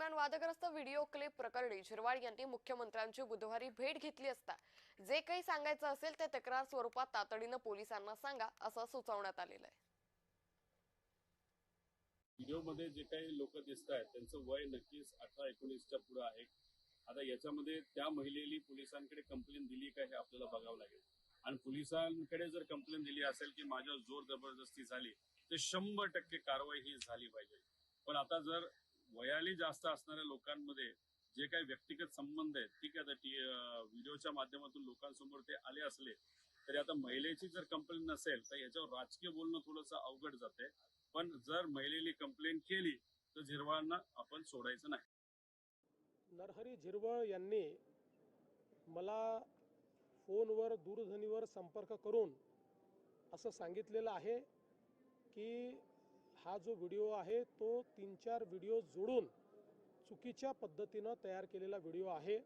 दरम्यान वादग्रस्त video clip प्रकरणी झिरवाळ यांनी मुख्यमंत्र्यांची बुधवारी भेट घेतली असता जे काही सांगायचं असेल ते तक्रार स्वरूपात तातडीनं पोलिसांना सांगा असं सुचवण्यात आलेलं आहे। व्हिडिओमध्ये जे काही लोक दिसत आहेत त्यांचं वय नक्कीच 18-19च्या पुढे आहे। आता याच्यामध्ये त्या महिलेने पोलिसांकडे कंप्लेंट दिली का हे आपल्याला बघावं लागेल आणि पोलिसांकडे जर कंप्लेंट दिली असेल की माझ्यावर जोर जबरदस्ती झाली तर 100% कारवाई ही झाली पाहिजे। पण आता जर वयाने जास्त असणाऱ्या लोकांमध्ये जे काही व्यक्तिगत संबंध आहेत ठीक आहे, आता व्हिडिओच्या माध्यमातून लोकांसमोर ते आले असले तरी आता महिलेची जर कंप्लेंट नसेल तर याच्यावर राजकीय बोलणं थोडंसं अवघड जाते। पण जर महिलेने कंप्लेंट केली तर झिरवाळांना आपण सोडायचं नाही। नरहरी झिरवळ यांनी मला फोनवर दूरध्वनीवर संपर्क करून असं सांगितलेलं आहे की हा जो व्हिडिओ आहे तो 3-4 व्हिडिओ जोडून चुकीच्या पद्धतीनं तयार केलेला व्हिडिओ आहे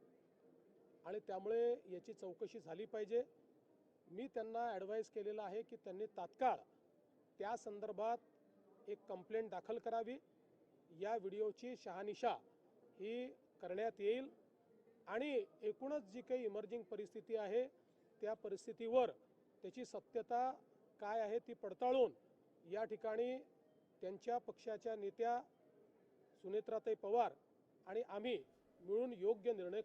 आणि त्यामुळे याची चौकशी झाली पाहिजे। मी त्यांना ॲडवाईस केलेलं आहे की त्यांनी तात्काळ त्या संदर्भात एक कंप्लेंट दाखल करावी। या व्हिडिओची शहानिशा ही करण्यात येईल आणि एकूणच जी काही इमर्जिंग परिस्थिती आहे त्या परिस्थितीवर त्याची सत्यता काय आहे ती पडताळून या ठिकाणी त्यांच्या पक्षाच्या नेत्या सुनेत्राताई पवार आणि आम्ही मिळून योग्य निर्णय